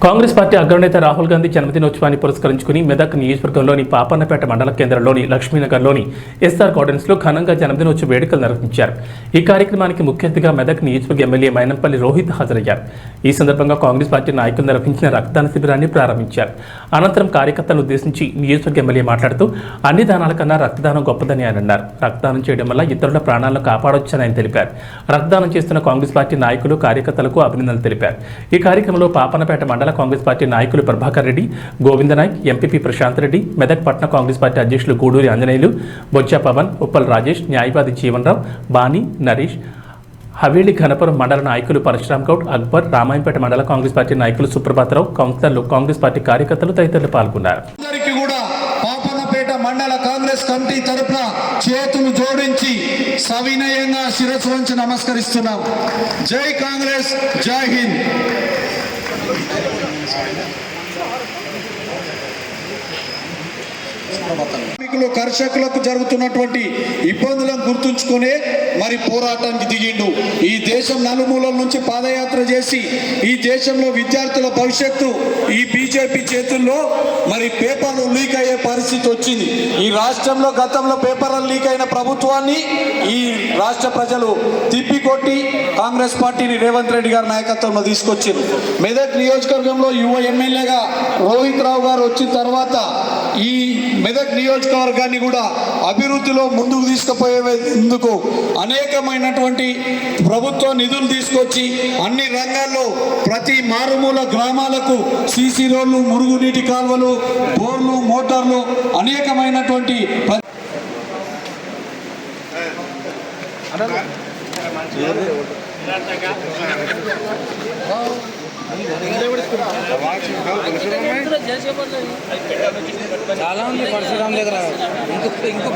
Congress party అగ్రనేత రాహుల్ గాంధీ జన్మదినోత్సవాన్ని పురస్కరించుకుని మెదక్ నియోజకవర్గంలోని పాపన్నపేట మండల కేంద్రంలోని లక్ష్మీనగర్లోని ఎస్ఆర్ గార్డెన్స్లో ఘనంగా జన్మదినోత్సవ వేడుకలు నిర్వహించారు. ఈ కార్యక్రమానికి ముఖ్య అతిథిగా మెదక్ నియోజకవర్గ ఎమ్మెల్యే మైనంపల్లి రోహిత్ హాజరయ్యారు. ఈ సందర్భంగా కాంగ్రెస్ పార్టీ నాయకులు నిర్వహించిన రక్తదాన శిబిరాన్ని ప్రారంభించారు. అనంతరం కార్యకర్తలను ఉద్దేశించి నియోజకవర్గ ఎమ్మెల్యే మాట్లాడుతూ అన్ని దానాల కన్నా రక్తదానం గొప్పదని ఆయన అన్నారు. రక్తదానం చేయడం వల్ల ఇతరుల ప్రాణాలను కాపాడొచ్చని ఆయన తెలిపారు. రక్తదానం చేస్తున్న కాంగ్రెస్ పార్టీ నాయకులు కార్యకర్తలకు అభినందనలు తెలిపారు. ఈ కార్యక్రమంలో పాపన్నపేట మండల కాంగ్రెస్ పార్టీ నాయకులు ప్రభాకర్ రెడ్డి, గోవింద నాయక్, ఎంపీపీ ప్రశాంత్ రెడ్డి, మెదక్ పట్టణ కాంగ్రెస్ పార్టీ అధ్యక్షులు గూడూరి ఆంజనేయులు, బొజ్జా పవన్, ఉప్పల్ రాజేష్, న్యాయవాది జీవన్రావు, బానీ, నరేష్, హవేలి ఘనపురం మండల నాయకులు పరశురామ్ గౌడ్, అక్బర్, రామాయంపేట మండల కాంగ్రెస్ పార్టీ నాయకులు సుప్రభాతరావు, కౌన్సిలర్లు, కాంగ్రెస్ పార్టీ కార్యకర్తలు తదితరులు పాల్గొన్నారు. మండల కాంగ్రెస్ కమిటీ తరఫున చేతులు జోడించి సవినయంగా శిరస్సు వంచి నమస్కరిస్తున్నాం. జై కాంగ్రెస్, జై హింద్. కర్షకులకు జరుగుతున్నటువంటి ఇబ్బందులను గుర్తుంచుకునే మరి పోరాటానికి దిగిండు. ఈ దేశం నలుమూలల నుంచి పాదయాత్ర చేసి ఈ దేశంలో విద్యార్థుల భవిష్యత్తు ఈ బీజేపీ చేతుల్లో మరి పేపర్లు లీక్ అయ్యే పరిస్థితి వచ్చింది. ఈ రాష్ట్రంలో గతంలో పేపర్లు లీక్ అయిన ప్రభుత్వాన్ని ఈ రాష్ట్ర ప్రజలు తిప్పికొట్టి కాంగ్రెస్ పార్టీని రేవంత్ రెడ్డి గారి నాయకత్వంలో తీసుకొచ్చారు. మెదక్ నియోజకవర్గంలో యువ ఎమ్మెల్యేగా రోహిత్ రావు గారు వచ్చిన తర్వాత ఈ మెదక్ నియోజకవర్గాన్ని కూడా అభివృద్ధిలో ముందుకు తీసుకుపోయేందుకు అనేకమైనటువంటి ప్రభుత్వ నిధులు తీసుకొచ్చి అన్ని రంగాల్లో ప్రతి మారుమూల గ్రామాలకు సీసీ రోడ్లు, మురుగునీటి కాల్వలు, బోర్లు, మోటార్లు అనేకమైనటువంటి చాలా ఉంది పరశురాం దగ్గర ఇంకో